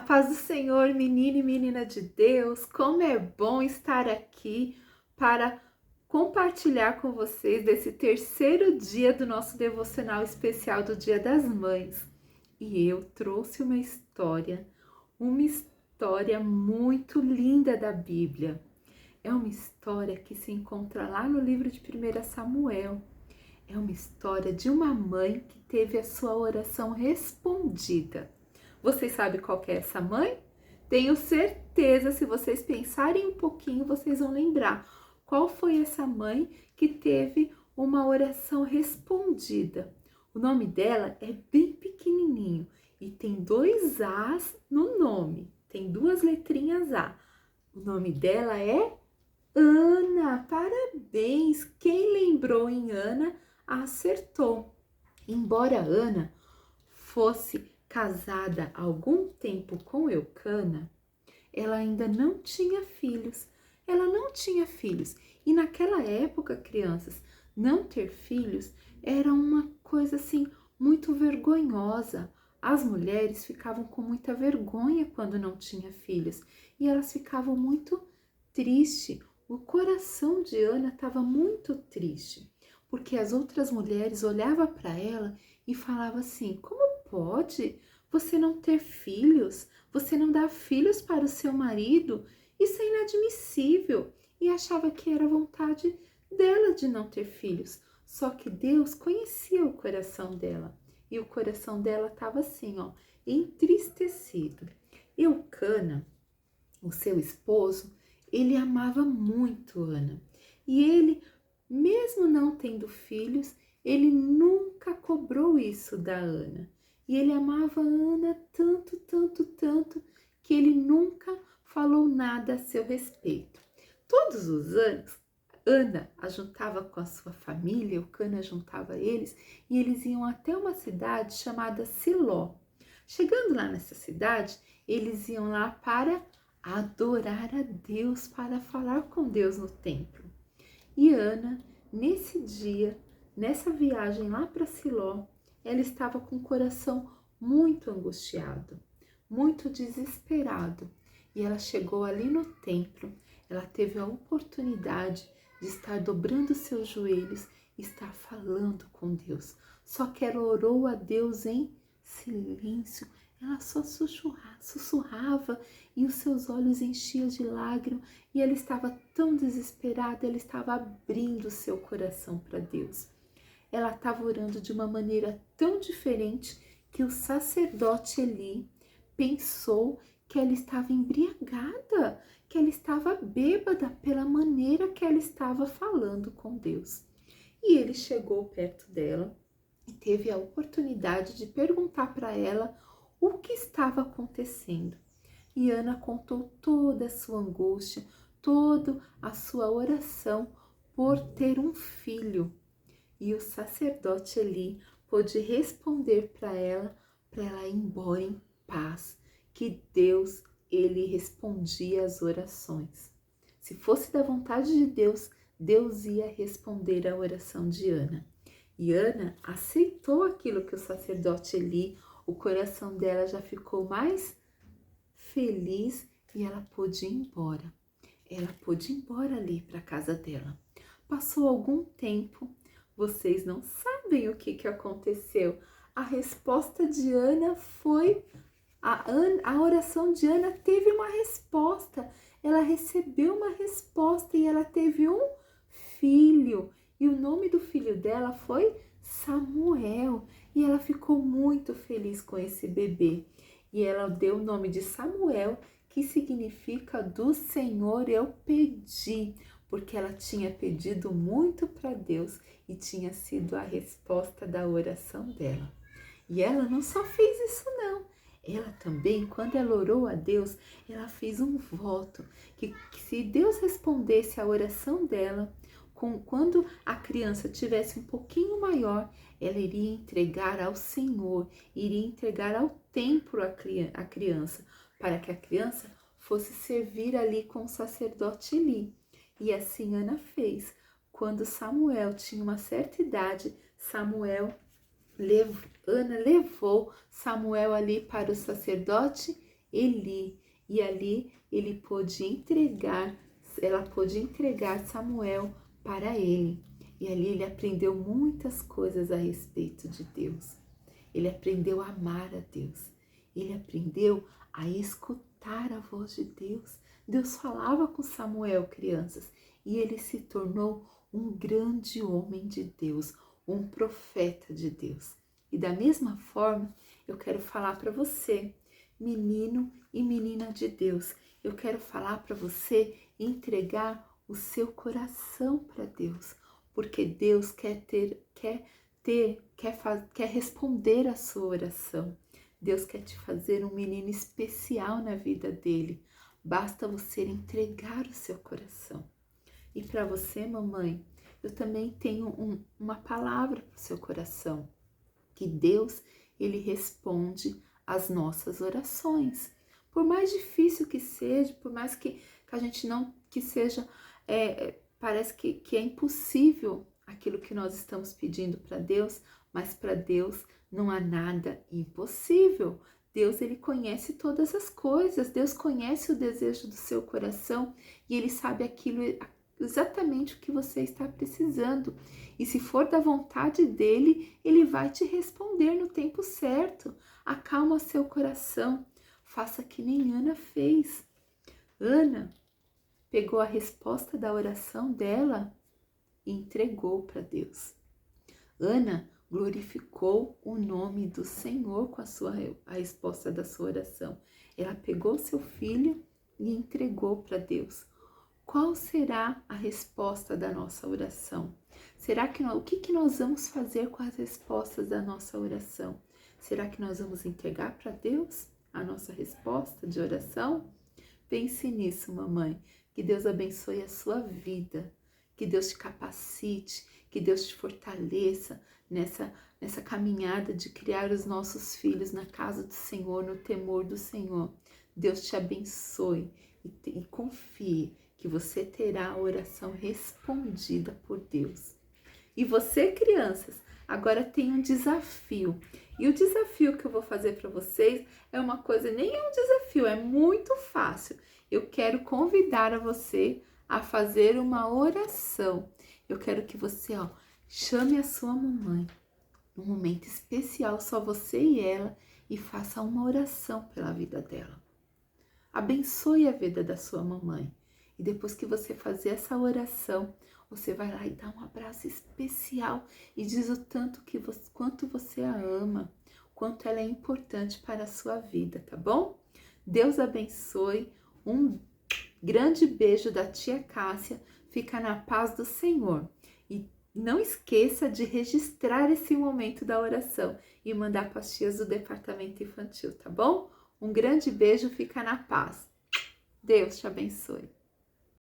paz do Senhor, menino e menina de Deus, como é bom estar aqui para compartilhar com vocês desse terceiro dia do nosso devocional especial do Dia das Mães. E eu trouxe uma história muito linda da Bíblia. É uma história que se encontra lá no livro de 1 Samuel. É uma história de uma mãe que teve a sua oração respondida. Vocês sabem qual que é essa mãe? Tenho certeza, se vocês pensarem um pouquinho, vocês vão lembrar qual foi essa mãe que teve uma oração respondida. O nome dela é bem pequenininho e tem 2 As no nome, tem 2 letrinhas A. O nome dela é Ana. Parabéns! Quem lembrou em Ana acertou. Embora Ana fosse casada há algum tempo com Eucana, ela ainda não tinha filhos. Ela não tinha filhos. E naquela época, crianças, não ter filhos era uma coisa assim muito vergonhosa. As mulheres ficavam com muita vergonha quando não tinha filhos e elas ficavam muito tristes. O coração de Ana estava muito triste, porque as outras mulheres olhavam para ela e falavam assim: como pode você não ter filhos? Você não dá filhos para o seu marido? Isso é inadmissível. E achava que era vontade dela de não ter filhos. Só que Deus conhecia o coração dela. E o coração dela estava assim, ó, entristecido. Eucana, o seu esposo, ele amava muito Ana. E ele, mesmo não tendo filhos, ele nunca cobrou isso da Ana. E ele amava a Ana tanto, tanto, tanto, que ele nunca falou nada a seu respeito. Todos os anos, Ana ajuntava com a sua família, Eucana juntava eles, e eles iam até uma cidade chamada Siló. Chegando lá nessa cidade, eles iam lá para adorar a Deus, para falar com Deus no templo. E Ana, nesse dia, nessa viagem lá para Siló, ela estava com o coração muito angustiado, muito desesperado. E ela chegou ali no templo, ela teve a oportunidade de estar dobrando seus joelhos e estar falando com Deus. Só que ela orou a Deus em silêncio, ela só sussurrava e os seus olhos enchiam de lágrimas e ela estava tão desesperada, ela estava abrindo seu coração para Deus. Ela estava orando de uma maneira tão diferente que o sacerdote Eli pensou que ela estava embriagada, que ela estava bêbada pela maneira que ela estava falando com Deus. E ele chegou perto dela e teve a oportunidade de perguntar para ela o que estava acontecendo. E Ana contou toda a sua angústia, toda a sua oração por ter um filho. E o sacerdote Eli pôde responder para ela ir embora em paz, que Deus, ele respondia às orações. Se fosse da vontade de Deus, Deus ia responder a oração de Ana. E Ana aceitou aquilo que o sacerdote Eli, o coração dela já ficou mais feliz e ela pôde ir embora. Ela pôde ir embora ali para a casa dela. Passou algum tempo, vocês não sabem o que aconteceu. A resposta de Ana foi... A oração de Ana teve uma resposta. Ela recebeu uma resposta e ela teve um filho. E o nome do filho dela foi Samuel. E ela ficou muito feliz com esse bebê. E ela deu o nome de Samuel, que significa do Senhor eu pedi, porque ela tinha pedido muito para Deus e tinha sido a resposta da oração dela. E ela não só fez isso não, ela também, quando ela orou a Deus, ela fez um voto, que se Deus respondesse a oração dela, quando a criança tivesse um pouquinho maior, ela iria entregar ao Senhor, iria entregar ao templo a criança, para que a criança fosse servir ali com o sacerdote Eli. E assim Ana fez. Quando Samuel tinha uma certa idade, Ana levou Samuel ali para o sacerdote Eli, e ali ela pôde entregar Samuel para ele. E ali ele aprendeu muitas coisas a respeito de Deus. Ele aprendeu a amar a Deus. Ele aprendeu a escutar a voz de Deus. Deus falava com Samuel, crianças, e ele se tornou um grande homem de Deus, um profeta de Deus. E da mesma forma, eu quero falar para você, menino e menina de Deus, eu quero falar para você entregar o seu coração para Deus, porque Deus quer responder a sua oração. Deus quer te fazer um menino especial na vida dele. Basta você entregar o seu coração. E para você, mamãe, eu também tenho uma palavra para o seu coração. Que Deus, ele responde às nossas orações. Por mais difícil que seja, por mais que a gente não, que seja, parece que é impossível aquilo que nós estamos pedindo para Deus, mas para Deus não há nada impossível. Deus, ele conhece todas as coisas, Deus conhece o desejo do seu coração e ele sabe exatamente o que você está precisando. E se for da vontade dele, ele vai te responder no tempo certo. Acalma seu coração, faça que nem Ana fez. Ana pegou a resposta da oração dela e entregou para Deus. Ana glorificou o nome do Senhor com a resposta da sua oração. Ela pegou seu filho e entregou para Deus. Qual será a resposta da nossa oração? O que nós vamos fazer com as respostas da nossa oração? Será que nós vamos entregar para Deus a nossa resposta de oração? Pense nisso, mamãe. Que Deus abençoe a sua vida. Que Deus te capacite, que Deus te fortaleça nessa caminhada de criar os nossos filhos na casa do Senhor, no temor do Senhor. Deus te abençoe e confie que você terá a oração respondida por Deus. E você, crianças, agora tem um desafio. E o desafio que eu vou fazer para vocês é uma coisa, nem é um desafio, é muito fácil. Eu quero convidar a você a fazer uma oração. Eu quero que você, chame a sua mamãe, num momento especial, só você e ela, e faça uma oração pela vida dela. Abençoe a vida da sua mamãe. E depois que você fazer essa oração, você vai lá e dá um abraço especial e diz quanto você a ama, quanto ela é importante para a sua vida, tá bom? Deus abençoe. Um grande beijo da tia Cássia. Fica na paz do Senhor. E não esqueça de registrar esse momento da oração e mandar para as tias do departamento infantil, tá bom? Um grande beijo, fica na paz. Deus te abençoe.